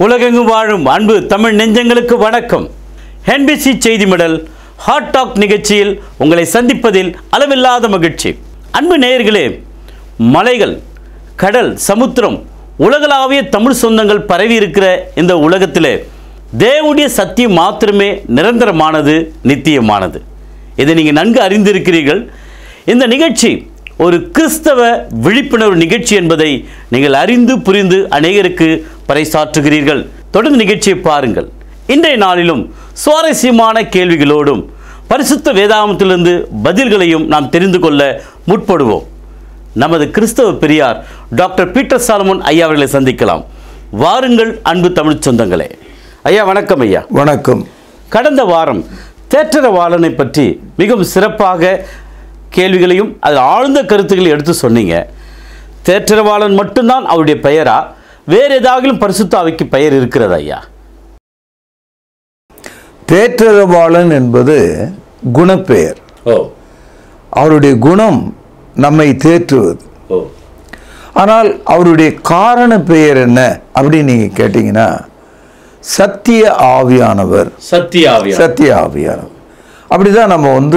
உலகெங்கும் வாழும் அன்பு தமிழ் நெஞ்சங்களுக்கு வணக்கம். NBC செய்தி மடல் ஹாட் டாக் நிகழ்ச்சியில் உங்களை சந்திப்பதில் அளவில்லாத மகிழ்ச்சி. அன்பு நேயர்களே, மலைகள், கடல், சமுத்திரம், உலகளாவிய தமிழ் சொந்தங்கள் பரவி இருக்கிற இந்த உலகத்திலே தேவனுடைய சத்தியம் மாத்திரமே நிரந்தரமானது, நித்தியமானது. இதை நீங்கள் நன்கு அறிந்திருக்கிறீர்கள். இந்த நிகழ்ச்சி ஒரு கிறிஸ்தவ விழிப்புணர்வு நிகழ்ச்சி என்பதை நீங்கள் அறிந்து புரிந்து அநேகருக்கு பறைசாற்றுகிறீர்கள். தொடர்ந்து நிகழ்ச்சியை பாருங்கள். இன்றைய நாளிலும் சுவாரஸ்யமான கேள்விகளோடும் பரிசுத்த வேதாகமத்திலிருந்து பதில்களையும் நாம் தெரிந்து கொள்ள முற்படுவோம். நமது கிறிஸ்தவ பெரியார் டாக்டர் பீட்டர் சாலமன் ஐயா அவர்களை சந்திக்கலாம். வாருங்கள் அன்பு தமிழ் சொந்தங்களே. ஐயா வணக்கம். ஐயா வணக்கம். கடந்த வாரம் தேற்றரவாளனை பற்றி மிகவும் சிறப்பாக கேள்விகளையும் அதில் ஆழ்ந்த கருத்துக்களை எடுத்து சொன்னீங்க. தேற்றரவாளன் மட்டும்தான் அவருடைய பெயரா, வேறு ஏதாவது பரிசுத்த ஆவிக்கு பெயர் இருக்கிறதா ஐயா? தேற்றரவாளன் என்பது குணப்பெயர். அவருடைய குணம் நம்மை தேற்றுவது. ஆனால் அவருடைய காரண பெயர் என்ன அப்படின்னு நீங்க கேட்டீங்கன்னா சத்திய ஆவியானவர். சத்திய ஆவியானவர். அப்படிதான் நம்ம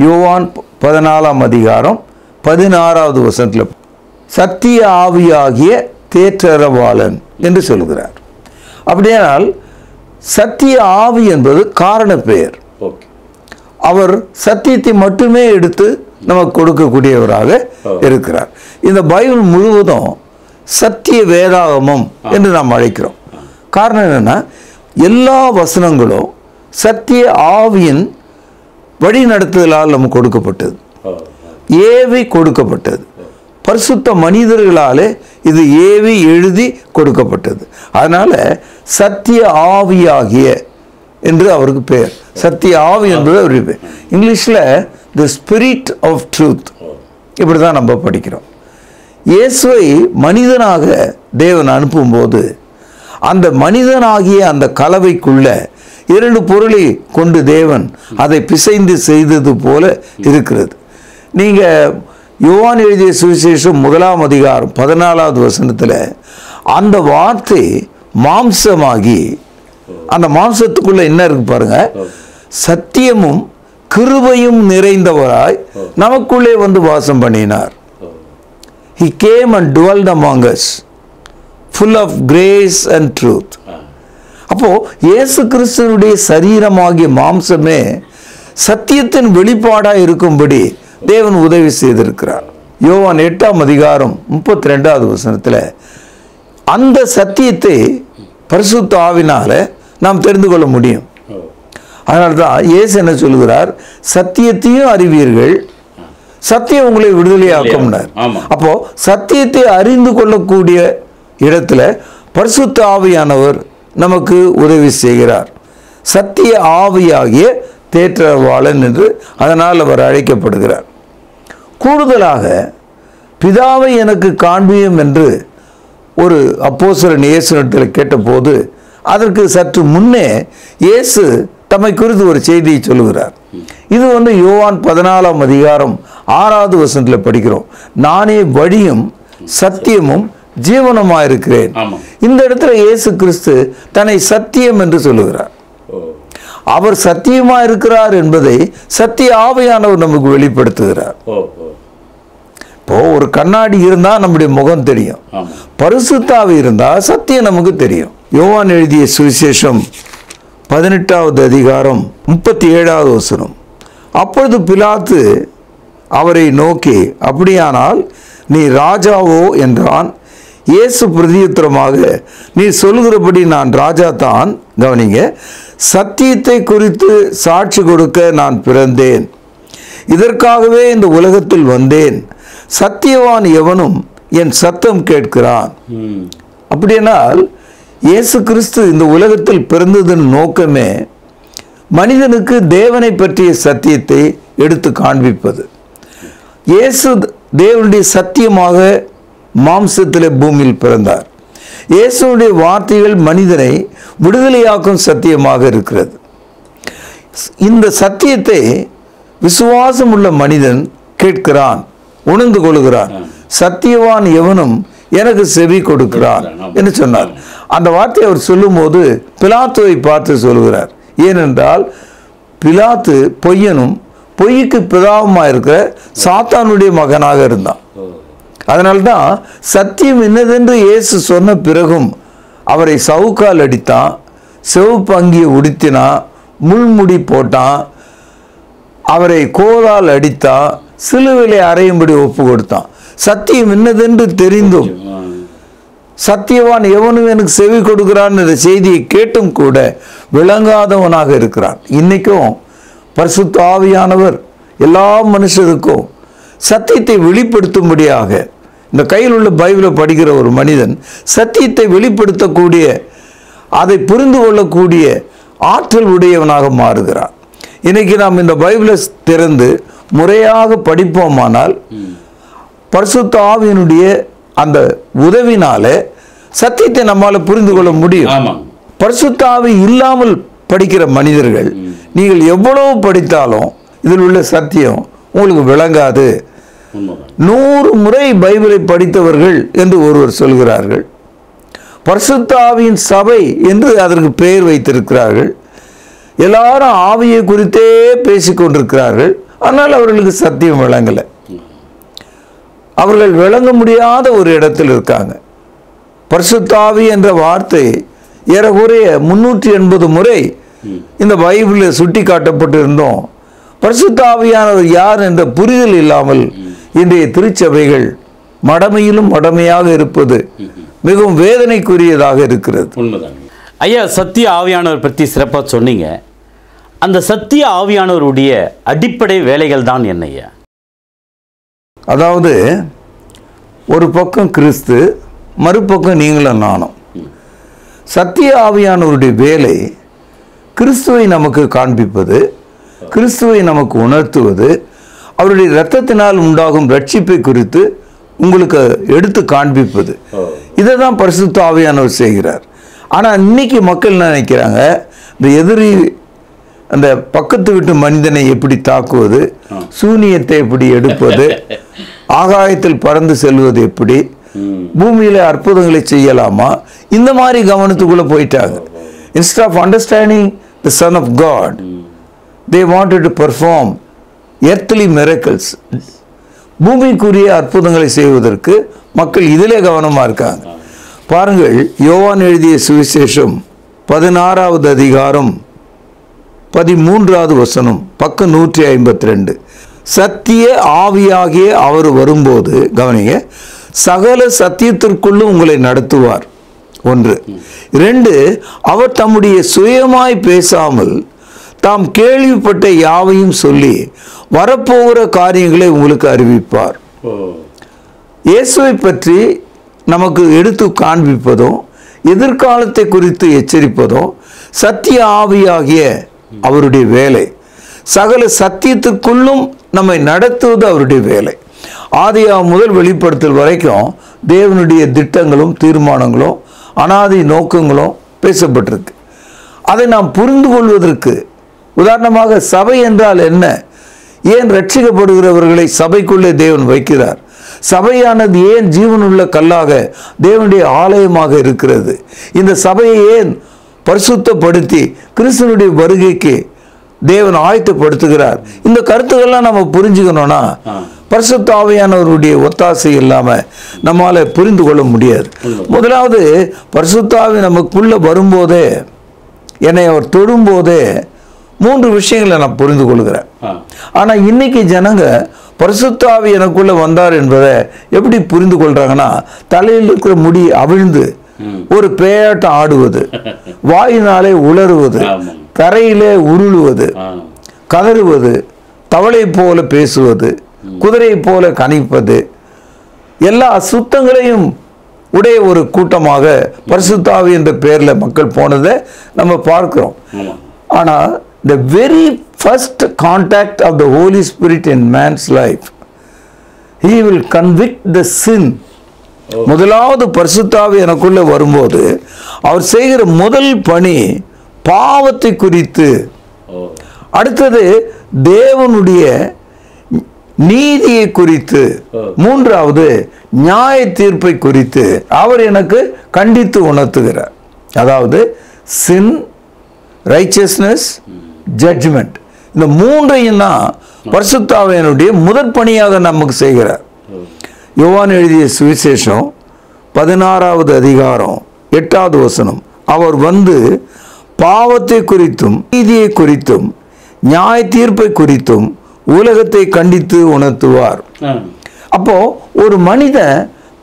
யோவான் 14ஆம் அதிகாரம் 16வது வசனத்தில் சத்திய ஆவியாகிய தேற்றரவாளன் என்று சொல்கிறார். அப்படியானால் சத்திய ஆவி என்பது காரண பெயர். அவர் சத்தியத்தை மட்டுமே எடுத்து நமக்கு கொடுக்கக்கூடியவராக இருக்கிறார். இந்த பைபிள் முழுவதும் சத்திய வேதாகமம் என்று நாம் அழைக்கிறோம். காரணம் என்னன்னா, எல்லா வசனங்களும் சத்திய ஆவியின் வழி நடத்துதலால் நமக்கு கொடுக்கப்பட்டது, ஏவி கொடுக்கப்பட்டது. பரிசுத்த மனிதர்களாலே இது ஏவி எழுதி கொடுக்கப்பட்டது. அதனால சத்திய ஆவியாகிய என்று அவருக்கு பெயர். சத்திய ஆவி என்பது அவருக்கு பெயர். இங்கிலீஷில் தி ஸ்பிரிட் ஆஃப் ட்ரூத் இப்படிதான் நம்ம படிக்கிறோம். இயேசுவை மனிதனாக தேவன் அனுப்பும்போது அந்த மனிதனாகிய அந்த கலவைக்குள்ள இரண்டு பொருளை கொண்டு தேவன் அதை பிசைந்து செய்தது போல இருக்கிறது. நீங்க யோவான் எழுதிய சுவிசேஷம் 1ஆம் அதிகாரம் 14வது வசனத்தில் அந்த வார்த்தை மாம்சமாகி, அந்த மாம்சத்துக்குள்ள என்ன இருக்கு பாருங்க, சத்தியமும் கிருபையும் நிறைந்தவராய் நமக்குள்ளே வாசம் பண்ணினார். He came and dwelled among us, full of grace and truth. அப்போ இயேசு கிறிஸ்துவினுடைய சரீரமாகிய மாம்சமே சத்தியத்தின் வெளிப்பாடாக இருக்கும்படி தேவன் உதவி செய்திருக்கிறார். யோவான் 8ஆம் அதிகாரம் 32வது வசனத்தில் அந்த சத்தியத்தை பரிசுத்த ஆவினால நாம் தெரிந்து கொள்ள முடியும். அதனால்தான் இயேசு என்ன சொல்கிறார், சத்தியத்தையும் அறிவீர்கள், சத்தியம் உங்களை விடுதலையாக்கும்னார். அப்போ சத்தியத்தை அறிந்து கொள்ளக்கூடிய இடத்துல பரிசுத்த ஆவியானவர் நமக்கு உதவி செய்கிறார். சத்திய ஆவியாகிய தேற்றரவாளன் என்று அதனால் அவர் அழைக்கப்படுகிறார். கூடுதலாக பிதாவை எனக்கு காண்பியும் என்று ஒரு அப்போஸ்தலன் இயேசுவிடத்தில் கேட்டபோது அதற்கு சற்று முன்னே இயேசு தம்மை குறித்து ஒரு செய்தியை சொல்லுகிறார். இது யோவான் 14ஆம் அதிகாரம் 6வது வசனத்தில் படிக்கிறோம். நானே வழியும் சத்தியமும் ஜீவனமாயிருக்கிறேன். இந்த இடத்துல இயேசு கிறிஸ்து தன்னை சத்தியம் என்று சொல்லுகிறார். அவர் சத்தியமா இருக்கிறார் என்பதை சத்திய ஆவியானவர் நமக்கு வெளிப்படுத்துகிறார். இப்போ ஒரு கண்ணாடி இருந்தா நம்முடைய முகம் தெரியும், பரிசுத்த ஆவி இருந்தா சத்தியம் நமக்கு தெரியும். யோவான் எழுதிய சுவிசேஷம் 18வது அதிகாரம் 37வது வசனம். அப்பொழுது பிலாத்து அவரை நோக்கி, அப்படியானால் நீ ராஜாவோ என்றான். இயேசு பிரதியுத்தரமாக, நீ சொல்கிறபடி நான் ராஜா தான். கவனிங்க, சத்தியத்தை குறித்து சாட்சி கொடுக்க நான் பிறந்தேன், இதற்காகவே இந்த உலகத்தில் வந்தேன். சத்தியவான் எவனும் என் சத்தம் கேட்கிறான். அப்படியானால் இயேசு கிறிஸ்து இந்த உலகத்தில் பிறந்ததன் நோக்கமே மனிதனுக்கு தேவனை பற்றிய சத்தியத்தை எடுத்து காண்பிப்பது. இயேசு தேவனுடைய சத்தியமாக மாம்சத்திலே பூமியில் பிறந்தார். இயேசுடைய வார்த்தைகள் மனிதனை விடுதலையாக்கும் சத்தியமாக இருக்கிறது. இந்த சத்தியத்தை விசுவாசம் உள்ள மனிதன் கேட்கிறான், உணர்ந்து கொள்கிறான். சத்தியவான் எவனும் எனக்கு செவி கொடுக்கிறான் என்று சொன்னார். அந்த வார்த்தையை அவர் சொல்லும்போது பிலாத்துவை பார்த்து சொல்கிறார். ஏனென்றால் பிலாத்து பொய்யனும் பொய்க்கு பிதாவுமா இருக்கிற சாத்தானுடைய மகனாக இருந்தான். அதனால்தான் சத்தியம் என்னதென்று இயேசு சொன்ன பிறகும் அவரை சவுக்கால் அடித்தான், சிவப்பு அங்கியை உடுத்தினான், முள்முடி போட்டான், அவரை கோலால் அடித்தான், சிலுவையிலே அறையும்படி ஒப்பு கொடுத்தான். சத்தியம் என்னதென்று தெரிந்தும் சத்தியவான் எவனும் எனக்கு செவி கொடுக்கிறான் என்ற செய்தியை கேட்டும் கூட விளங்காதவனாக இருக்கிறான். இன்னைக்கும் பரிசுத்த ஆவியானவர் எல்லா மனுஷருக்கும் சத்தியத்தை வெளிப்படுத்தும்படியாக, இந்த கையில் உள்ள பைபிளை படிக்கிற ஒரு மனிதன் சத்தியத்தை வெளிப்படுத்தக்கூடிய, அதை புரிந்து கொள்ளக்கூடிய ஆற்றல் உடையவனாக மாறுகிறான். இன்னைக்கு நாம் இந்த பைபிளை திறந்து முறையாக படிப்போமானால் பரிசுத்த ஆவியினுடைய அந்த உதவினால சத்தியத்தை நம்மால் புரிந்து கொள்ள முடியும். பரிசுத்த ஆவி இல்லாமல் படிக்கிற மனிதர்கள் நீங்கள் எவ்வளவு படித்தாலும் இதில் உள்ள சத்தியம் உங்களுக்கு விளங்காது. 100 முறை பைபிளை படித்தவர்கள் என்று ஒருவர் சொல்கிறார்கள். பரிசுத்த ஆவியின் சபை என்று அதற்கு பெயர் வைத்திருக்கிறார்கள். எல்லாரும் ஆவியை குறித்தே பேசிக்கொண்டிருக்கிறார்கள். ஆனால் அவர்களுக்கு சத்தியம் விளங்கலை. அவர்கள் விளங்க முடியாத ஒரு இடத்தில் இருக்காங்க. பரிசுத்த ஆவி என்ற வார்த்தை ஏறக்குறைய 380 முறை இந்த பைபிளில் சுட்டி காட்டப்பட்டிருந்தோம். பரிசுத்த ஆவியானவர் யார் என்ற புரிதல் இல்லாமல் இன்றைய திருச்சபைகள் மடமையிலும் மடமையாக இருப்பது மிகவும் வேதனைக்குரியதாக இருக்கிறது. ஐயா, சத்திய ஆவியானவர் பற்றி சிறப்பாக சொன்னீங்க. அந்த சத்திய ஆவியானவருடைய அடிப்படை வேலைகள் தான் என்னையா? அதாவது ஒரு பக்கம் கிறிஸ்து, மறுபக்கம் நீங்களும் நானும். சத்திய ஆவியானவருடைய வேலை கிறிஸ்துவை நமக்கு காண்பிப்பது, கிறிஸ்துவை நமக்கு உணர்த்துவது, அவருடைய இரத்தத்தினால் உண்டாகும் ரட்சிப்பை குறித்து உங்களுக்கு எடுத்து காண்பிப்பது. இதை தான் பரிசுத்த ஆவியானவர் செய்கிறார். ஆனால் இன்னைக்கு மக்கள் என்ன நினைக்கிறாங்க, இந்த எதிரி அந்த பக்கத்து வீட்டு மனிதனை எப்படி தாக்குவது, சூனியத்தை எப்படி எடுப்பது, ஆகாயத்தில் பறந்து செல்வது எப்படி, பூமியில அற்புதங்களை செய்யலாமா, இந்த மாதிரி கவனத்துக்குள்ள போயிட்டாங்க. Instead of understanding the Son of God, they wanted to perform earthly miracles. பூமிக்குரிய அற்புதங்களை செய்வதற்கு மக்கள் இதிலே கவனமா இருக்காங்க. பாருங்கள், யோவான் எழுதிய சுவிசேஷம் 16வது அதிகாரம் 13வது வசனம், பக்கம் 152. சத்திய ஆவியாகிய அவர் வரும்போது, கவனிங்க, சகல சத்தியத்திற்குள்ளும் உங்களை நடத்துவார். 1. 2, அவர் தம்முடைய சுயமாய் பேசாமல் தாம் கேள்விப்பட்ட யாவையும் சொல்லி வரப்போகிற காரியங்களை உங்களுக்கு அறிவிப்பார். இயேசுவை பற்றி நமக்கு எடுத்து காண்பிப்பதும் எதிர்காலத்தை குறித்து எச்சரிப்பதும் சத்திய ஆவியாகிய அவருடைய வேலை. சகல சத்தியத்திற்குள்ளும் நம்மை நடத்துவது அவருடைய வேலை. ஆதியாகமம் முதல் வெளிப்படுத்தல் வரைக்கும் தேவனுடைய திட்டங்களும் தீர்மானங்களும் அனாதி நோக்கங்களும் பேசப்பட்டிருக்கு. அதை நாம் புரிந்து கொள்வதற்கு, உதாரணமாக சபை என்றால் என்ன, ஏன் ரட்சிக்கப்படுகிறவர்களை சபைக்குள்ளே தேவன் வைக்கிறார், சபையானது ஏன் ஜீவனுள்ள கல்லாக தேவனுடைய ஆலயமாக இருக்கிறது, இந்த சபையை ஏன் பரிசுத்தப்படுத்தி கிறிஸ்துவனுடைய வருகைக்கு தேவன் ஆயத்தப்படுத்துகிறார், இந்த கருத்துக்கள்லாம் நம்ம புரிஞ்சுக்கணும்னா பரிசுத்த ஆவியானவருடைய ஒத்தாசை இல்லாம நம்மால புரிந்து கொள்ள முடியாது. முதலாவது, பரிசுத்த ஆவி நமக்குள்ள வரும்போதே, என்னை அவர் தொடும்போதே 3 விஷயங்களை நான் புரிந்து கொள்கிறேன். ஆனா இன்னைக்கு ஜனங்க பரிசுத்த ஆவி எனக்குள்ள வந்தார் என்பதை எப்படி புரிந்து கொள்றாங்கன்னா, தலையில் இருக்கிற முடி அவிழ்ந்து ஒரு பேயாட்டம் ஆடுவது, வாயினாலே உளறுவது, தரையிலே உருளுவது, கதறுவது, தவளை போல பேசுவது, குதிரை போல கணிப்பது, எல்லா அசுத்தங்களையும் உடைய ஒரு கூட்டமாக பரிசுத்த ஆவி என்ற பெயர்ல மக்கள் போனதை நம்ம பார்க்கிறோம். ஆனா the very first contact of the Holy Spirit in man's life, he will convict the sin. முதலாவது பரிசுத்த ஆவி எனக்குள்ள வரும்போது அவர் செய்கிற முதல் பணி பாவத்தை குறித்து, அடுத்தது தேவனுடைய நீதியை குறித்து, மூன்றாவது நியாய தீர்ப்பை குறித்து அவர் எனக்கு கண்டித்து உணர்த்துகிறார். அதாவது sin, righteousness, judgment. இந்த மூன்றையும் தான் பரிசுத்த ஆவியானவருடைய முதற் பணியாக நமக்கு செய்கிறார். யோவான் எழுதிய சுவிசேஷம் 16வது அதிகாரம் 8வது வசனம், அவர் வந்து பாவத்தை குறித்தும் நீதியை குறித்தும் நியாய தீர்ப்பை குறித்தும் உலகத்தை கண்டித்து உணர்த்துவார். அப்போ ஒரு மனிதன்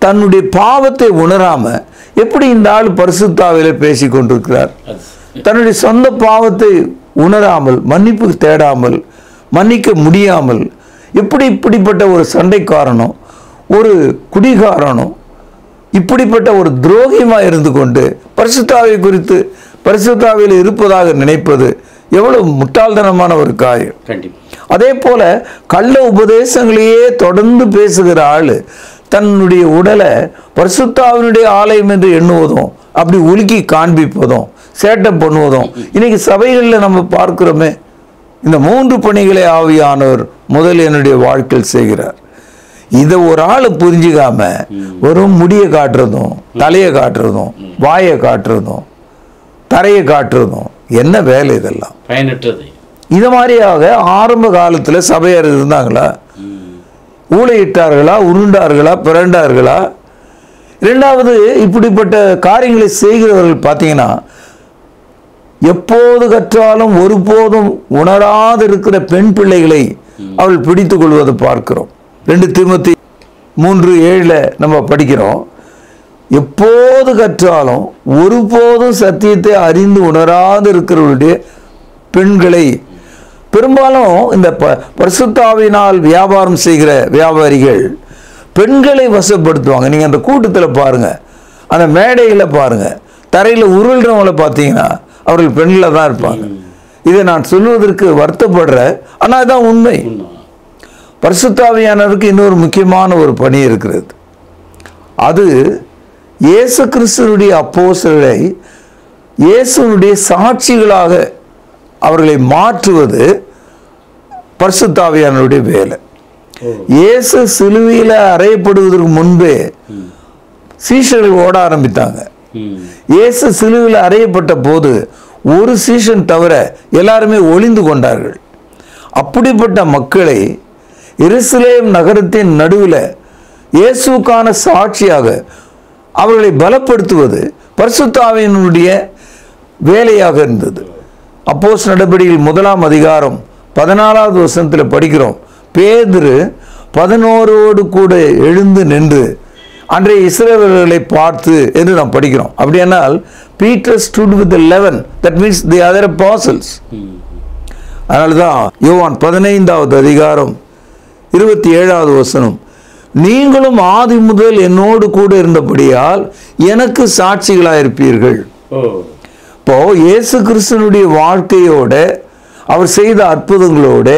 தன்னுடைய பாவத்தை உணராம எப்படி இந்த ஆள் பரிசுத்த ஆவியிலே பேசிக் கொண்டிருக்கிறார்? தன்னுடைய சொந்த பாவத்தை உணராமல், மன்னிப்பு தேடாமல், மன்னிக்க முடியாமல் எப்படி இப்படிப்பட்ட ஒரு சண்டைக்காரனோ ஒரு குடிகாரனோ இப்படிப்பட்ட ஒரு துரோகியமாக இருந்து கொண்டு பரிசுத்த ஆவியை குறித்து பரிசுத்த ஆவியில் இருப்பதாக நினைப்பது எவ்வளவு முட்டாள்தனமான ஒரு காரியம். அதே போல கள்ள உபதேசங்களையே தொடர்ந்து பேசுகிற ஆளு தன்னுடைய உடலை பரிசுத்த ஆவியினுடைய ஆலயம் என்று எண்ணுவதும் அப்படி உலுக்கி காண்பிப்பதும் சேட்டை பண்ணுவதும் இன்னைக்கு சபைகளில் நம்ம பார்க்கிறோமே. இந்த 3 பணிகளை ஆவியானவர் முதல் என்னுடைய வாழ்க்கையில் செய்கிறார். இதை ஒரு ஆள் புரிஞ்சுக்காம வெறும் முடியை காட்டுறதும், தலையை காட்டுறதும், வாயை காட்டுறதும், தரையை காட்டுறதும் என்ன வேலை இதெல்லாம்? பயனற்றது. இது மாதிரியாக ஆரம்ப காலத்தில் சபையார் இருந்தாங்களா? ஊழையிட்டார்களா? உருண்டார்களா? பிறண்டார்களா? இரண்டாவது, இப்படிப்பட்ட காரியங்களை செய்கிறவர்கள் பார்த்தீங்கன்னா எப்போது கற்றாலும் ஒருபோதும் உணராது இருக்கிற பெண் பிள்ளைகளை அவள் பிடித்துக் கொள்வதை பார்க்கிறோம். 2 தீமோத்தேயு 3:7 நம்ம படிக்கிறோம். எப்போது கற்றாலும் ஒருபோதும் சத்தியத்தை அறிந்து உணராது இருக்கிறவருடைய பெண்களை, பெரும்பாலும் இந்த பரிசுத்த ஆவியினால் வியாபாரம் செய்கிற வியாபாரிகள் பெண்களை வசப்படுத்துவாங்க. நீங்கள் அந்த கூட்டத்தில் பாருங்கள், அந்த மேடையில் பாருங்கள், தரையில் உருள்றவங்களை பார்த்தீங்கன்னா அவர்கள் பெண்களில் தான் இருப்பாங்க. இதை நான் சொல்வதற்கு வருத்தப்படுறேன், ஆனால் அதுதான் உண்மை. பரிசுத்த ஆவியானவருக்கு இன்னொரு முக்கியமான ஒரு பணி இருக்கிறது. அது இயேசு கிறிஸ்துவினுடைய அப்போஸ்தலரை இயேசுனுடைய சாட்சிகளாக அவர்களை மாற்றுவது பரிசுத்த ஆவியானவருடைய வேலை. இயேசு சிலுவையில் அறையப்படுவதற்கு முன்பே சீஷர்கள் ஓட ஆரம்பித்தாங்க. இயேசு சிலுவையில் அறையப்பட்ட போது ஒரு சீஷன் தவிர எல்லாருமே ஒளிந்து கொண்டார்கள். அப்படிப்பட்ட மக்களை எருசலேம் நகரத்தின் நடுவில் இயேசுக்கான சாட்சியாக அவர்களை பலப்படுத்துவது பரிசுத்த ஆவியினுடைய வேலையாக இருந்தது. அப்போஸ்தலர் நடபடிகள் 1ஆம் அதிகாரம் 14வது வசனத்தில் படிக்கிறோம். பேதுரு 11 கூட எழுந்து நின்று அன்றைய இஸ்ரவேலர்களை பார்த்து என்று நாம் படிக்கிறோம். அப்படியானால் Peter stood with 11, that means the other apostles. அதனால தான் யோவான் 15வது அதிகாரம் 27வது வசனம், நீங்களும் ஆதி முதல் என்னோடு கூட இருந்தபடியால் எனக்கு சாட்சிகளாயிருப்பீர்கள். இப்போ இயேசு கிறிஸ்துனுடைய வாழ்க்கையோட, அவர் செய்த அற்புதங்களோட,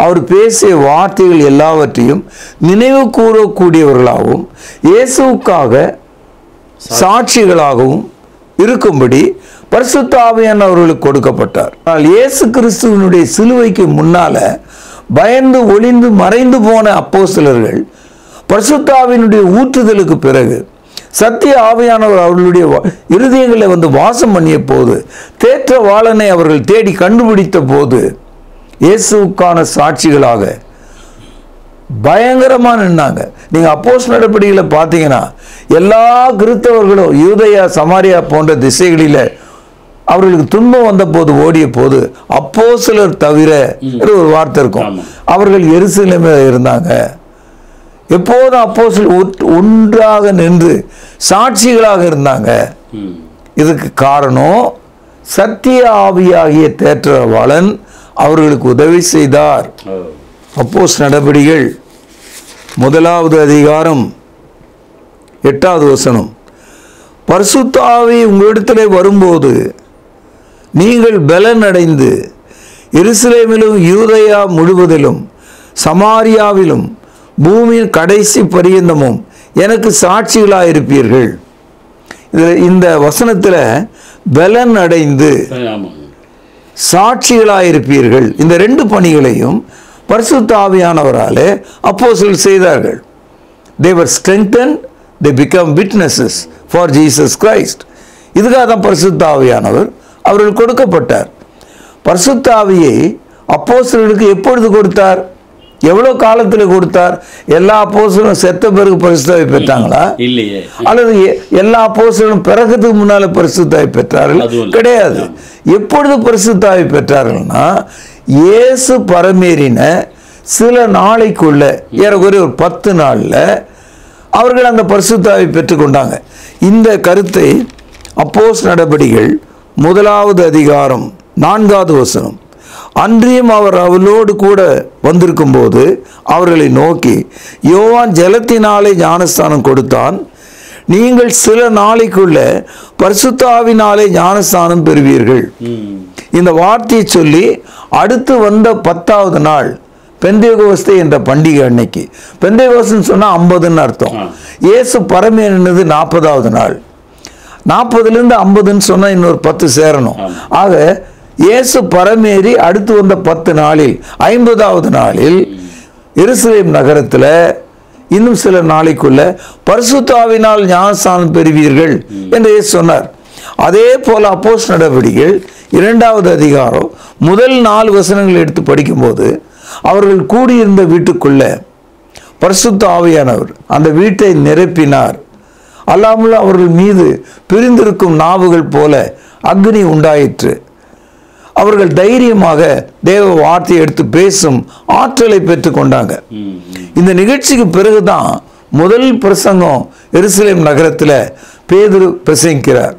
அவர் பேசிய வார்த்தைகள் எல்லாவற்றையும் நினைவு கூறக்கூடியவர்களாகவும் இயேசுவுக்காக சாட்சிகளாகவும் இருக்கும்படி பரிசுத்த ஆவியானவர்களுக்கு கொடுக்கப்பட்டார். ஆனால் இயேசு கிறிஸ்துவினுடைய சிலுவைக்கு முன்னால பயந்து ஒளிந்து மறைந்து போன அப்போஸ்தலர்கள் பரிசுத்த ஆவியினுடைய ஊற்றுதலுக்கு பிறகு சத்திய ஆவியானவர் அவர்களுடைய இருதயங்களில் வந்து வாசம் பண்ணிய போது, தேற்றவாளனை அவர்கள் தேடி கண்டுபிடித்த போது இயேசுவுக்கான சாட்சிகளாக பயங்கரமாக நின்னாங்க. நீங்கள் அப்போஸ்தலர் நடபடிகளை பார்த்தீங்கன்னா எல்லா கிறிஸ்தவர்களும் யூதேயா சமாரியா போன்ற திசைகளில் அவர்களுக்கு துன்பம் வந்த போது ஓடிய போது அப்போஸ்தலர் தவிர ஒரு வார்த்தை இருக்கும், அவர்கள் எருசலேமில் இருந்தாங்க. எப்போதும் அப்போஸ்தலர் ஒன்றாக நின்று சாட்சிகளாக இருந்தாங்க. இதுக்கு காரணம் சத்திய ஆவியாகிய தேற்றவாளன் அவர்களுக்கு உதவி செய்தார். அப்போஸ்தலர் நடபடிகள் 1ஆவது அதிகாரம் 8வது வசனம், பரிசுத்த ஆவி உங்களிடத்திலே வரும்போது நீங்கள் பலன் அடைந்து எருசலேமிலும் யூதேயா முழுவதிலும் சமாரியாவிலும் பூமியின் கடைசி பரியந்தமும் எனக்கு சாட்சிகளாக இருப்பீர்கள். இந்த வசனத்தில் பலன் அடைந்து சாட்சிகளாக இருப்பீர்கள், இந்த 2 பணிகளையும் பரிசுத்த ஆவியானவராலே அப்போஸ்தலர்கள் செய்தார்கள். They were strengthened, they become witnesses for Jesus Christ. இதுக்காக தான் பரிசுத்த ஆவியானவர் அவர்கள் கொடுக்கப்பட்டார். பரிசுத்த ஆவியை அப்போஸ்தலர்களுக்கு எப்பொழுது கொடுத்தார்? எவ்வளவு காலத்தில் கொடுத்தார்? எல்லா அப்போஸ்தலரும் செத்த பிறகு பரிசுத்த ஆவி பெற்றாங்களா? இல்லையே. அல்லது எல்லா அப்போஸ்தலரும் பிறகுக்கு முன்னால பரிசுத்த ஆவி பெற்றார்கள்? கிடையாது. எப்பொழுது பரிசுத்த ஆவி பெற்றார்கள்னா இயேசு பரமேறின சில நாளைக்குள்ள, ஏறக்குறைய ஒரு 10 நாள்ல அவர்கள் அந்த பரிசுத்த ஆவி பெற்றுக்கொண்டாங்க. இந்த கருத்தை அப்போஸ்தலர் நடபடிகள் 1வது அதிகாரம் 4வது வசனம், அன்றியும் அவர் அவளோடு கூட வந்திருக்கும் போது அவர்களை நோக்கி, யோவான் ஜலத்தினாலே ஞானஸ்தானம் கொடுத்தான், நீங்கள் சில நாளைக்குள்ள பரிசுத்த ஆவினாலே ஞானஸ்தானம் பெறுவீர்கள். இந்த வார்த்தையை சொல்லி அடுத்து வந்த 10வது நாள் பெந்தேகோஸ்தே என்ற பண்டிகை அன்னைக்கு, பெந்தேகோஸ்துன்னு சொன்னா 50ன்னு அர்த்தம். இயேசு பரமேறினது 40வது நாள். 40லிருந்து 50ன்னு சொன்னா இன்னொரு 10 சேரணும். ஆக இயேசு பரமேறி அடுத்து வந்த 10 நாளில் 50வது நாளில் எருசலேம் நகரத்தில் இன்னும் சில நாளைக்குள்ள பரிசுத்த ஆவியினால் ஞானஸ்நானம் பெறுவீர்கள் என்று இயேசு சொன்னார். அதே போல அப்போஸ்தலர் நடபடிகள் 2வது அதிகாரம் முதல் 4 வசனங்கள் எடுத்து படிக்கும்போது, அவர்கள் கூடியிருந்த வீட்டுக்குள்ள பரிசுத்த ஆவியானவர் அந்த வீட்டை நிரப்பினார். அல்லாமல் அவர்கள் மீது பிரிந்திருக்கும் நாவுகள் போல அக்னி உண்டாயிற்று. அவர்கள் தைரியமாக தேவ வார்த்தையை எடுத்து பேசும் ஆற்றலை பெற்றுக் கொண்டாங்க. இந்த நிகழ்ச்சிக்கு பிறகுதான் முதல் பிரசங்கம் எருசலேம் நகரத்தில் பேதுரு பிரசங்கிக்கிறார்.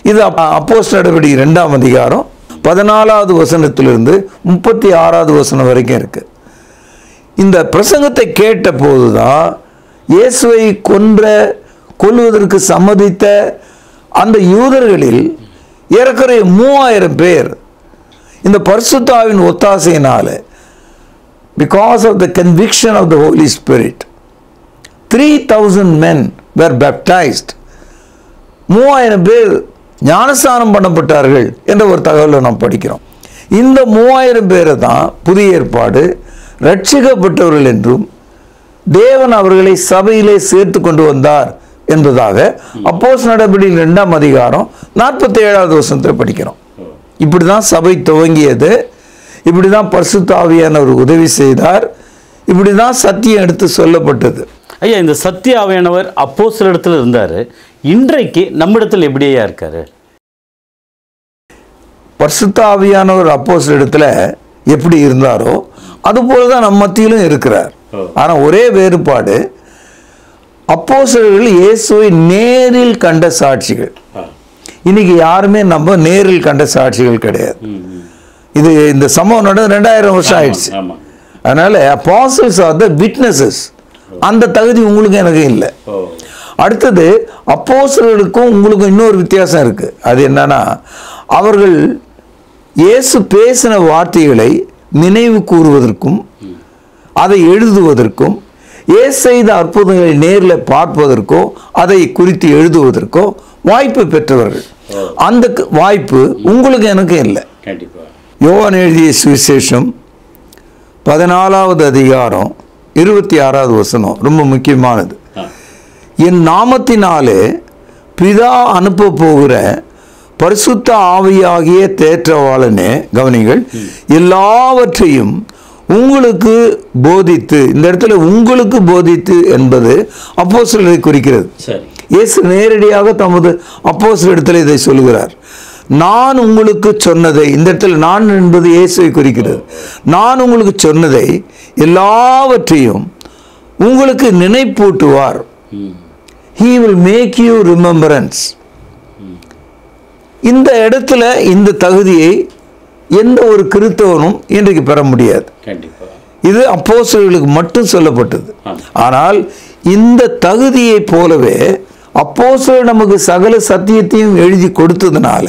இது அப்போஸ்தலர் நடபடிகள் 2ஆம் அதிகாரம் 14வது வசனத்திலிருந்து 36வது வசனம் வரைக்கும் இருக்கு. இந்த பிரசங்கத்தை கேட்ட போதுதான் இயேசுவை கொல்வதற்கு சம்மதித்த அந்த யூதர்களில் ஏறக்குறைய 3000 பேர் இந்த பரிசுத்த ஆவியின் ஒத்தாசையினால, because of the conviction of the Holy Spirit, 3000 men were baptized. 3000 பேர் ஞானஸ்நானம் பண்ணப்பட்டார்கள் என்ற ஒரு தகவலை நாம் படிக்கிறோம். இந்த 3000 பேரை தான் புதிய ஏற்பாடு ரட்சிக்கப்பட்டவர்கள் என்றும் தேவன் அவர்களை சபையிலே சேர்த்து கொண்டு வந்தார் என்பதாக அப்போஸ்தலர் நடபடிகள் 2ஆம் அதிகாரம் 47வது வசனத்தில் படிக்கிறோம். இப்படிதான் சபை துவங்கியது, இப்படிதான் பரிசுத்த ஆவியானவர் உதவி செய்தார், இப்படிதான் சத்தியம் எடுத்து சொல்லப்பட்டது. ஐயா, இந்த சத்திய ஆவியானவர் அப்போஸ்தலர் இடத்துல இருந்தாரு, இன்றைக்கு நம்மிடத்தில் எப்படியா இருக்காரு? பரிசுத்த ஆவியானவர் அப்போஸ்தலர் இடத்துல எப்படி இருந்தாரோ அது போலதான் நம்ம மத்தியிலும் இருக்கிறார். ஆனா ஒரே வேறுபாடு, அப்போஸ்தலர்கள் இயேசுவை நேரில் கண்ட சாட்சிகள். இன்னைக்கு யாருமே நம்ம நேரில் கண்ட சாட்சிகள் கிடையாது. இது இந்த சம்பவம் நடந்து 2000 வருஷம் ஆயிடுச்சு. அதனால apostles are the witnesses. அந்த தகுதி உங்களுக்கு எனக்கு இல்லை. அடுத்தது அப்போஸ்தலர்களுக்கும் உங்களுக்கும் இன்னொரு வித்தியாசம் இருக்கு. அது என்னன்னா, அவர்கள் இயேசு பேசின வார்த்தைகளை நினைவு கூறுவதற்கும் அதை எழுதுவதற்கும், இயேசு செய்த அற்புதங்களை நேரில் பார்ப்பதற்கோ அதை குறித்து எழுதுவதற்கோ வாய்ப்பு பெற்றவர்கள். அந்த வாய்ப்பு உங்களுக்கு எனக்கு இல்லை. யோவான் எழுதிய சுவிசேஷம் 14வது அதிகாரம் 26வது வசனம் ரொம்ப முக்கியமானது. என் நாமத்தினாலே பிதா அனுப்ப போகிற பரிசுத்த ஆவியாகிய தேற்றவாளனே, கவனிங்கள், எல்லாவற்றையும் உங்களுக்கு போதித்து, இந்த இடத்துல உங்களுக்கு போதித்து என்பது அப்போஸ்தலரை குறிக்கிறது. இயேசு நேரடியாக தமது அப்போஸ்தலர் இடத்துல இதை சொல்கிறார். நான் உங்களுக்கு சொன்னதை, இந்த இடத்துல நான் என்பது இயேசுவை குறிக்கிறது. நான் உங்களுக்கு சொன்னதை எல்லாவற்றையும் உங்களுக்கு நினைப்பூட்டுவார். He will make you remembrance. இந்த இடத்துல இந்த தகுதியை எந்த ஒரு கிறிஸ்தவனும் இன்றைக்கு பெற முடியாது. இது அப்போஸ்தலர்களுக்கு மட்டும் சொல்லப்பட்டது. ஆனால் இந்த தகுதியை போலவே அப்போஸ்தலர் நமக்கு சகல சத்தியத்தையும் எழுதி கொடுத்ததுனால,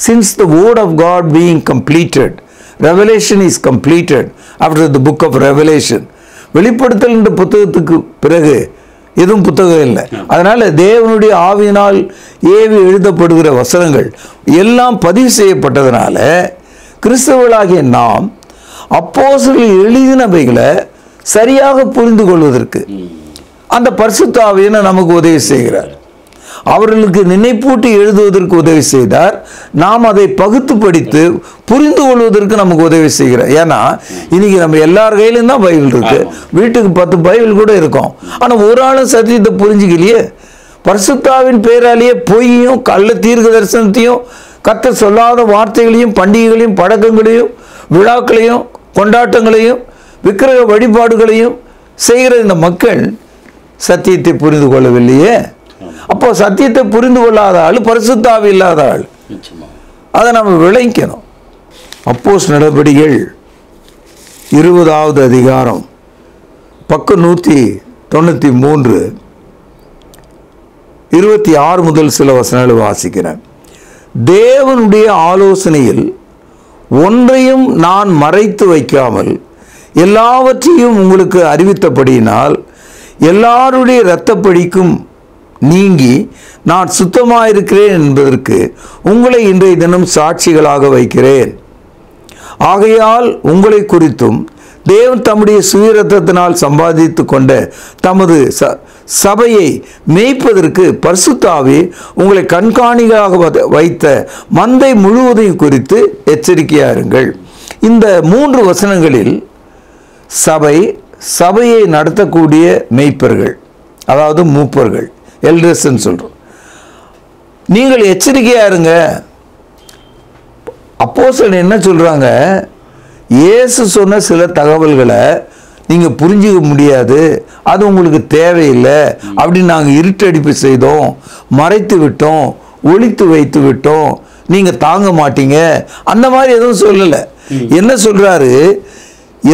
since the word of God being completed, revelation is completed after the book of Revelation, வெளிப்படுத்தல் என்ற புத்தகத்துக்கு பிறகு எதுவும் புத்தகம் இல்லை. அதனால தேவனுடைய ஆவியினால் ஏவி எழுதப்படுகிற வசனங்கள் எல்லாம் பதிவு செய்யப்பட்டதுனால, கிறிஸ்தவர்களாகிய நாம் அப்போஸ்தலர்கள் எழுதினவைகளை சரியாக புரிந்து கொள்வதற்கு அந்த பரிசுத்த ஆவியை நமக்கு உதவி செய்கிறார். அவர்களுக்கு நினைப்பூட்டி எழுதுவதற்கு உதவி செய்தார். நாம் அதை பகுத்து படித்து புரிந்து கொள்வதற்கு நமக்கு உதவி செய்கிறார். ஏன்னா இன்னைக்கு நம்ம எல்லார் கையிலும் தான் பைபிள் இருக்கு. வீட்டுக்கு 10 பைபிள் கூட இருக்கும். ஆனால் ஒரு ஆளும் சத்தியத்தை புரிஞ்சுக்கலையே. பரிசுத்தாவின் பேராலேயே பொய்யும் கள்ள தீர்க்க தரிசனத்தையும் கர்த்தர் சொல்லாத வார்த்தைகளையும் பண்டிகைகளையும் பழக்கங்களையும் விழாக்களையும் கொண்டாட்டங்களையும் விக்கிரக வழிபாடுகளையும் செய்கிற இந்த மக்கள் சத்தியத்தை புரிந்து கொள்ளவில்லையே. அப்போ சத்தியத்தை புரிந்து கொள்ளாத ஆள் பரிசுத்த ஆவி இல்லாத ஆள். அதை நம்ம விளங்கிக்கணும். அப்போஸ்தலர் நடபடிகள் 20வது அதிகாரம் பக்கம் 193 26 முதல் சில வசனங்களை வாசிக்கிறேன். தேவனுடைய ஆலோசனையில் ஒன்றையும் நான் மறைத்து வைக்காமல் எல்லாவற்றையும் உங்களுக்கு அறிவித்தபடியினால் எல்லாருடைய இரத்தப்பழிக்கும் நீங்கி நான் சுத்தமாயிருக்கிறேன் என்பதற்கு உங்களை இன்றைய தினம் சாட்சிகளாக வைக்கிறேன். ஆகையால் உங்களை குறித்தும் தேவன் தம்முடைய சுயரத்தத்தினால் சம்பாதித்து கொண்ட தமது சபையை மேய்ப்பதற்கு பரிசுத்த ஆவி உங்களை கண்காணிகளாக வைத்த மந்தை முழுவதையும் குறித்து எச்சரிக்கையாருங்கள். இந்த 3 வசனங்களில் சபையை நடத்தக்கூடிய மேய்ப்பர்கள், அதாவது மூப்பர்கள், எல்டர்ஸ்ன்னு சொல்றோம். நீங்கள் எச்சரிக்கையா இருங்க. அப்போஸ்தலர் என்ன சொல்றாங்க? இயேசு சொன்ன சில தகவல்களை நீங்க புரிஞ்சுக்க முடியாது, அது உங்களுக்கு தேவையில்லை அப்படின்னு நாங்கள் இருட்டடிப்பு செய்தோம், மறைத்து விட்டோம், ஒளித்து வைத்து விட்டோம், நீங்க தாங்க மாட்டீங்க, அந்த மாதிரி எதுவும் சொல்லலை. என்ன சொல்றாரு?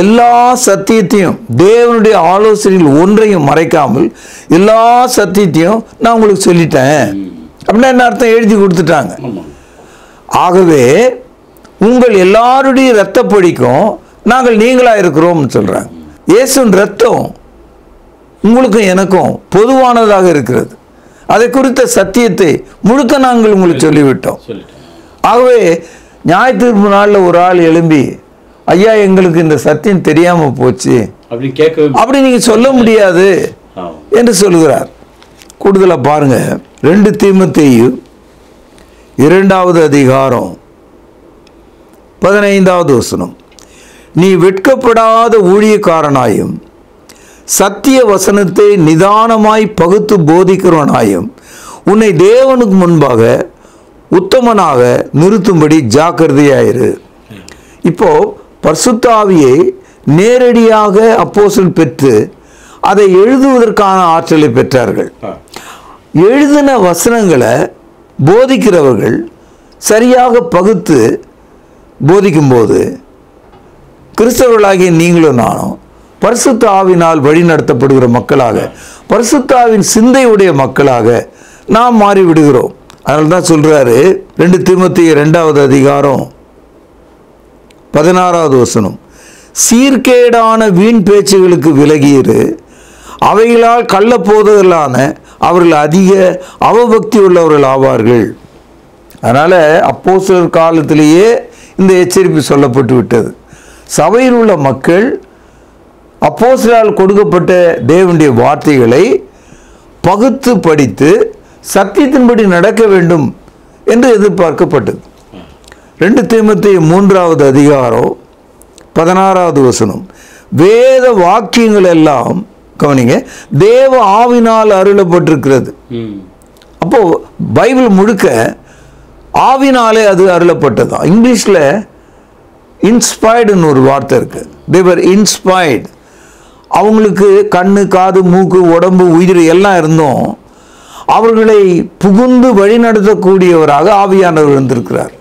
எல்லா சத்தியத்தையும் தேவனுடைய ஆலோசனையில் ஒன்றையும் மறைக்காமல் எல்லா சத்தியத்தையும் நான் உங்களுக்கு சொல்லிட்டேன் அப்படின்னா என்ன அர்த்தம்? எழுதி கொடுத்துட்டாங்க. ஆகவே உங்கள் எல்லாருடைய இரத்தப்பழிக்கும் நாங்கள் நீங்களா இருக்கிறோம் சொல்றாங்க. இயேசுவின் இரத்தம் உங்களுக்கும் எனக்கும் பொதுவானதாக இருக்கிறது. அதை குறித்த சத்தியத்தை முழுக்க நாங்கள் உங்களுக்கு சொல்லிவிட்டோம். ஆகவே நியாய தீர்ப்பு நாளில் ஒரு ஆள் எழும்பி, ஐயா எங்களுக்கு இந்த சத்தியம் தெரியாம போச்சு அப்படி நீங்க சொல்ல முடியாது என்று சொல்கிறார். கூடுதலா பாருங்க, 2 தீமோத்தேயு 2வது அதிகாரம் 15வது வசனம். நீ வெட்கப்படாத ஊழியக்காரனாயும் சத்திய வசனத்தை நிதானமாய் பகுத்து போதிக்கிறவனாயும் உன்னை தேவனுக்கு முன்பாக உத்தமனாக நிறுத்தும்படி ஜாக்கிரதையாயிரு. இப்போ பரிசுத்த ஆவியை நேரடியாக அப்போஸ்தலர் பெற்று அதை எழுதுவதற்கான ஆற்றலை பெற்றார்கள். எழுதின வசனங்களை போதிக்கிறவர்கள் சரியாக பகுத்து போதிக்கும்போது கிறிஸ்தவர்களாகிய நீங்களும் நானும் பரிசுத்த ஆவினால் வழி நடத்தப்படுகிற மக்களாக, பரிசுத்த ஆவின் சிந்தையுடைய மக்களாக நாம் மாறிவிடுகிறோம். அதனால தான் சொல்றாரு 2 தீமோத்தேயு 2வது அதிகாரம் 16வது வசனம். சீர்கேடான வீண் பேச்சுகளுக்கு விலகியிரு, அவைகளால் கள்ளப்போதகர்களான அவர்கள் அதிக அவபக்தி உள்ளவர்கள் ஆவார்கள். அதனால அப்போஸ்தலர் காலத்திலேயே இந்த எச்சரிப்பு சொல்லப்பட்டு விட்டது. சபையில் உள்ள மக்கள் அப்போஸ்தலரால் கொடுக்கப்பட்ட தேவனுடைய வார்த்தைகளை பகுத்து படித்து சத்தியத்தின்படி நடக்க வேண்டும் என்று எதிர்பார்க்கப்பட்டது. 2 தீமோத்தேயு 3வது அதிகாரம் 16வது வசனம். வேத வாக்கியங்கள் எல்லாம் கவனிங்க, தேவ ஆவினால் அருளப்பட்டிருக்கிறது. அப்போ பைபிள் முழுக்க ஆவினாலே அது அருளப்பட்டதான். இங்கிலீஷ்ல இன்ஸ்பயர்டுன்னு ஒரு வார்த்தை இருக்கு. they were inspired. அவங்களுக்கு கண்ணு காது மூக்கு உடம்பு உயிர் எல்லாம் இருந்தும் அவர்களை புகுந்து வழிநடத்தக்கூடியவராக ஆவியானவர் இருந்திருக்கிறார்.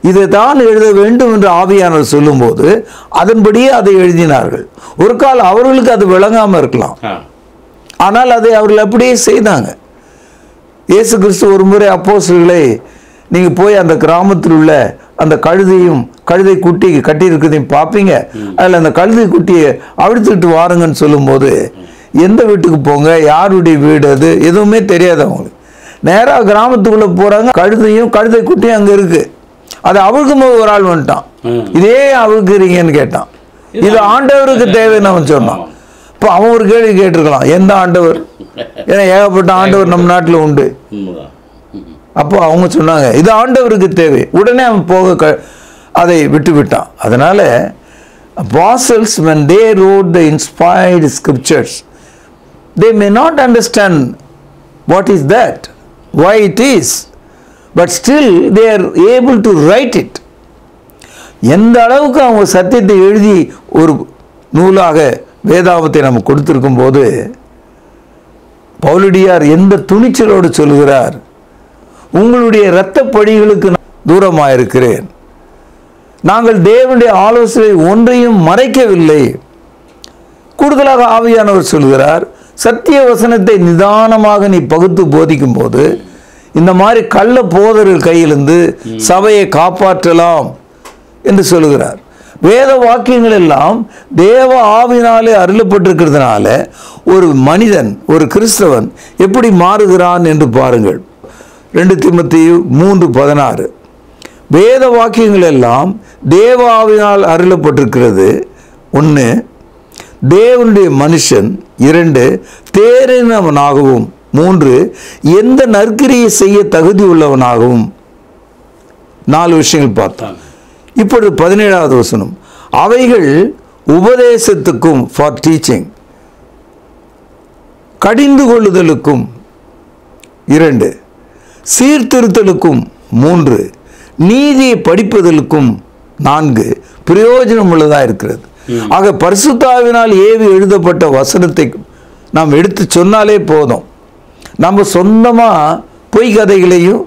இதை தான் எழுத வேண்டும் என்று ஆவியானவர் சொல்லும்போது அதன்படியே அதை எழுதினார்கள். ஒரு காலம் அவர்களுக்கு அது விளங்காமல் இருக்கலாம், ஆனால் அதை அவர்கள் அப்படியே செய்தாங்க. இயேசு கிறிஸ்து ஒரு முறை அப்போஸ்தலர்களை, நீங்க போய் அந்த கிராமத்தில் உள்ள அந்த கழுதை குட்டி கட்டி இருக்கிறதையும் பார்ப்பீங்க, அதில் அந்த கழுதை குட்டியை அவிழ்த்துட்டு வாருங்கன்னு சொல்லும்போது எந்த வீட்டுக்கு போங்க, யாருடைய வீடு அது எதுவுமே தெரியாது அவங்களுக்கு. நேராக கிராமத்துக்குள்ள போறாங்க, கழுதை குட்டியும் அங்க இருக்கு. அதை அவிழ்க்கும் போது ஒரு ஆள் வந்துட்டான், இதே அவிழ்க்கிறீங்கன்னு கேட்டான். இது ஆண்டவருக்கு தேவைன்னு அவன் சொன்னான். இப்போ அவன் ஒரு கேள்வி கேட்டிருக்கலாம், எந்த ஆண்டவர்? ஏன்னா ஏகப்பட்ட ஆண்டவர் நம்ம நாட்டில் உண்டு. அப்போ அவங்க சொன்னாங்க இது ஆண்டவருக்கு தேவை. உடனே அவன் போக அதை விட்டு விட்டான். அதனால apostles, when they wrote the inspired scriptures, they may not understand what is that, why it is, but still they are able to write it. எந்த அளவுக்கு அவங்க சத்தியத்தை எழுதி ஒரு நூலாக வேதாகமத்தை நம்ம கொடுத்திருக்கும் போது பவுலடியார் எந்த துணிச்சலோடு சொல்கிறார், உங்களுடைய இரத்த பழிகளுக்கு தூரமாயிருக்கிறேன், நாங்கள் தேவனுடைய ஆலோசனை ஒன்றையும் மறைக்கவில்லை. கூடுதலாக ஆவியானவர் சொல்கிறார், சத்திய வசனத்தை நிதானமாக நீ பகுத்து போதிக்கும் போது இந்த மாதிரி கள்ள போதர்கள் கையிலிருந்து சபையை காப்பாற்றலாம் என்று சொல்லுகிறார். வேத வாக்கியங்கள் எல்லாம் தேவ ஆவினாலே அருளப்பட்டிருக்கிறதுனால ஒரு மனிதன், ஒரு கிறிஸ்தவன் எப்படி மாறுகிறான் என்று பாருங்கள். 2 தீமோத்தேயு 3:16 வேத வாக்கியங்கள் எல்லாம் தேவ ஆவினால் அருளப்பட்டிருக்கிறது. 1 தேவனுடைய மனுஷன், 2 தேறினவனாகவும், 3 எந்த நற்கிரியை செய்ய தகுதி உள்ளவனாகவும். 4 விஷயங்கள் பார்த்தோம். இப்பொழுது 17வது வசனம், அவைகள் உபதேசத்துக்கும், ஃபார் டீச்சிங், கடிந்து கொள்ளுதலுக்கும் 2, சீர்திருத்தலுக்கும் 3, நீதியை படிப்பதற்கும் 4 பிரயோஜனம் உள்ளதாக இருக்கிறது. ஆக பரிசுத்தாவினால் ஏவி எழுதப்பட்ட வசனத்தை நாம் எடுத்து சொன்னாலே போதும். நம்ம சொந்தமாக பொய் கதைகளையும்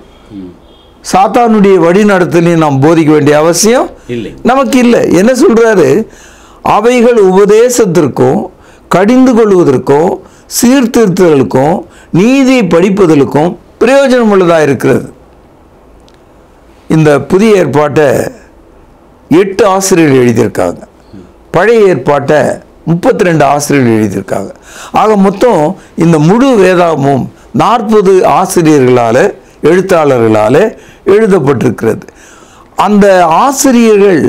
சாத்தானுடைய வழிநடத்தலையும் நாம் போதிக்க வேண்டிய அவசியம் நமக்கு இல்லை. என்ன சொல்றாரு? அவைகள் உபதேசத்திற்கும், கடிந்து கொள்வதற்கும், சீர்திருத்தலுக்கும், நீதியை படிப்பதற்கும் பிரயோஜனம் உள்ளதாக இருக்கிறது. இந்த புதிய ஏற்பாட்டை 8 ஆசிரியர்கள் எழுதியிருக்காங்க. பழைய ஏற்பாட்டை 32 ஆசிரியர்கள் எழுதியிருக்காங்க. ஆக மொத்தம் இந்த முழு வேதாகமும் 40 ஆசிரியர்களால், எழுத்தாளர்களால் எழுதப்பட்டிருக்கிறது. அந்த ஆசிரியர்கள்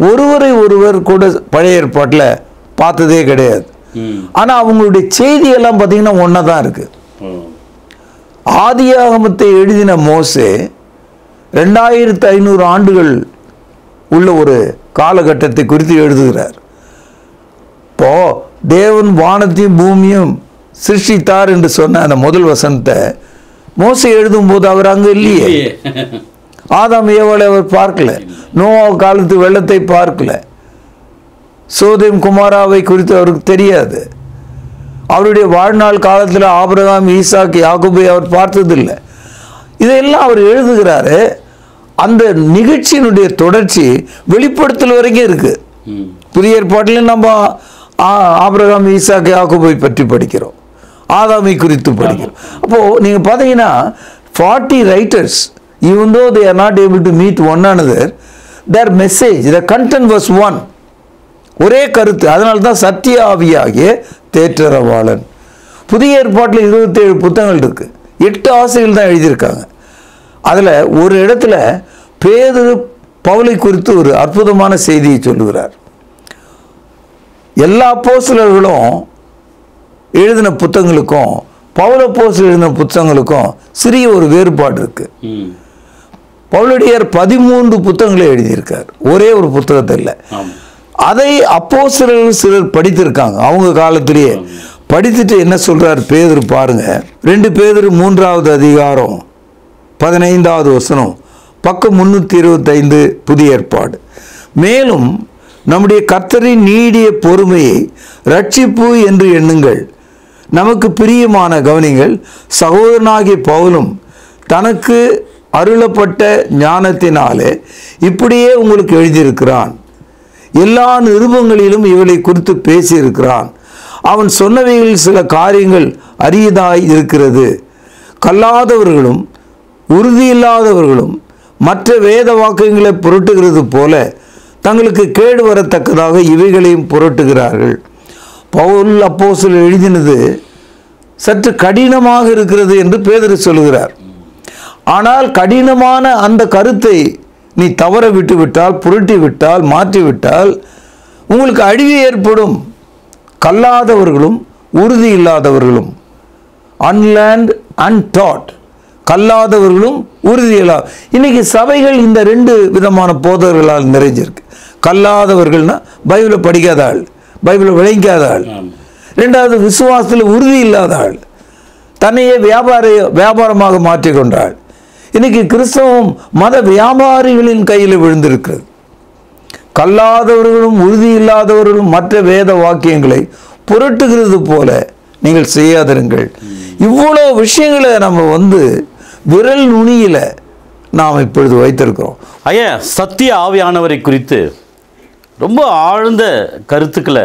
ஒருவரை ஒருவர் கூட பழைய ஏற்பாட்டில் பார்த்ததே கிடையாது. ஆனால் அவங்களுடைய செய்தியெல்லாம் பார்த்தீங்கன்னா ஒன்றா தான் இருக்கு. ஆதியாகமத்தை எழுதின மோசே 2500 ஆண்டுகள் உள்ள ஒரு காலகட்டத்தை குறித்து எழுதுகிறார். இப்போ தேவன் வானத்தையும் பூமியும் சிருஷ்டித்தார் என்று சொன்ன அந்த முதல் வசனத்தை மோசே எழுதும் போது அவர் அங்கே இல்லையே. ஆதாம் ஏவாளை அவர் பார்க்கல, நோவா காலத்து வெள்ளத்தை பார்க்கல, சோதோம் குமாராவை குறித்து அவருக்கு தெரியாது. அவருடைய வாழ்நாள் காலத்தில் ஆபிரகாம், ஈசாக்கு, யாக்கோபை அவர் பார்த்ததில்லை. இதெல்லாம் அவர் எழுதுகிறாரு. அந்த நிகழ்ச்சியினுடைய தொடர்ச்சி வெளிப்படுத்தல் வரைக்கும் இருக்கு. புதிய ஏற்பாட்டில் நம்ம ஆபிரகாம், ஈசாக்கு, யாக்கோபை பற்றி படிக்கிறோம், ஆதாமை குறித்து படிக்கிறோம். அப்போ நீங்க பார்த்தீங்கன்னா 40 writers, even though they are not able to meet one another, their message, the content was one. ஒரே கருத்து. அதனால தான் சத்திய ஆவியாகிய தேற்றரவாளன். புதிய ஏற்பாட்டில் 27 புத்தகங்கள் இருக்கு. 8 ஆசிரியர்கள் தான் எழுதியிருக்காங்க. அதில் ஒரு இடத்துல பேதுரு பவுலை குறித்து ஒரு அற்புதமான செய்தியை சொல்லுகிறார். எல்லா அப்போஸ்தலர்களும் எழுதின புத்தகங்களுக்கும் பவுல் அப்போஸ்தலர் எழுதின புத்தகங்களுக்கும் சிறிய ஒரு வேறுபாடு இருக்கு. பவுலடியார் 13 புத்தகங்களை எழுதியிருக்கார், ஒரே ஒரு புத்தகத்தை இல்லை. அதை அப்போஸ்தலர்கள் சிலர் படித்திருக்காங்க அவங்க காலத்திலேயே. படித்துட்டு என்ன சொல்றார் பேதுரு பாருங்க. 2 பேதுரு 3வது அதிகாரம் 15வது வசனம், பக்கம் 325 புதிய ஏற்பாடு. மேலும் நம்முடைய கர்த்தரின் நீடிய பொறுமையை ரட்சிப்பு என்று எண்ணுங்கள். நமக்கு பிரியமான கவனிங்கள், சகோதரனாகிய பவுலும் தனக்கு அருளப்பட்ட ஞானத்தினாலே இப்படியே உங்களுக்கு எழுதியிருக்கிறான். எல்லா நிருபங்களிலும் இவளை குறித்து பேசியிருக்கிறான். அவன் சொன்னவைகளில் சில காரியங்கள் அரியதாய் இருக்கிறது. கல்லாதவர்களும் உறுதியில்லாதவர்களும் மற்ற வேத வாக்கியங்களை புரட்டுகிறது போல தங்களுக்கு கேடு வரத்தக்கதாக இவைகளையும் புரட்டுகிறார்கள். பவுல் அப்போஸ்தலர் எழுதினது சற்று கடினமாக இருக்கிறது என்று பேதுரு சொல்கிறார். ஆனால் கடினமான அந்த கருத்தை நீ தவற விட்டு விட்டால், புரட்டி விட்டால், மாற்றி விட்டால் உங்களுக்கு அழிவு ஏற்படும். கல்லாதவர்களும் உறுதி இல்லாதவர்களும், அன்லேண்ட் அன்டாட், கல்லாதவர்களும் உறுதி இல்லாத. இன்னைக்கு சபைகள் இந்த 2 விதமான போதகர்களால் நிறைஞ்சிருக்கு. கல்லாதவர்கள்னா பைபிளை படிக்காத ஆள், பைபிளை விளைக்காத ஆள். 2வது விசுவாசத்தில் உறுதி இல்லாத ஆள், தன்னையே வியாபாரமாக மாற்றிக்கொண்டாள். இன்னைக்கு கிறிஸ்தவம் மத வியாபாரிகளின் கையில் விழுந்திருக்கிறது. கல்லாதவர்களும் உறுதி இல்லாதவர்களும் மற்ற வேத வாக்கியங்களை புரட்டுகிறது போல நீங்கள் செய்யாதிருங்கள். இவ்வளோ விஷயங்களை நம்ம விரல் நுனியில நாம் இப்பொழுது வைத்திருக்கிறோம். ஐயா, சத்திய ஆவியானவரை குறித்து ரொம்ப ஆழ்ந்த கருத்துக்களை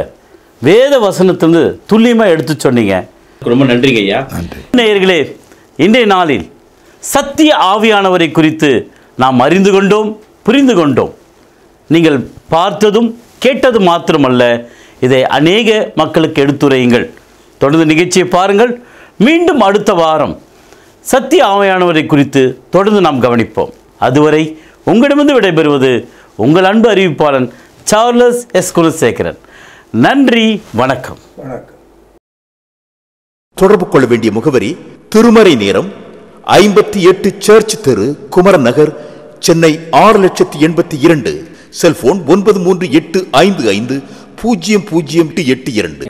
வேத வசனத்திலிருந்து துல்லியமாக எடுத்து சொன்னீங்க. ரொம்ப நன்றிங்க ஐயா. நேயர்களே, இன்றைய நாளில் சத்திய ஆவியானவரை குறித்து நாம் அறிந்து கொண்டோம், புரிந்து கொண்டோம். நீங்கள் பார்த்ததும் கேட்டது மாத்திரமல்ல, இதை அநேக மக்களுக்கு எடுத்துரையுங்கள். தொடர்ந்து நிகழ்ச்சியை பாருங்கள். மீண்டும் அடுத்த வாரம் சத்திய ஆவியானவரை குறித்து தொடர்ந்து நாம் கவனிப்போம். அதுவரை உங்களிடமிருந்து விடைபெறுவது உங்கள் அன்பு அறிவிப்பாளன் சார்லஸ் எஸ் குலசேகரன். நன்றி, வணக்கம். தொடர்பு கொள்ள வேண்டிய முகவரி: திருமறை நேரம், 58 சர்ச் தெரு, குமரன் நகர், சென்னை 6,82,000. செல்போன் 9385500882.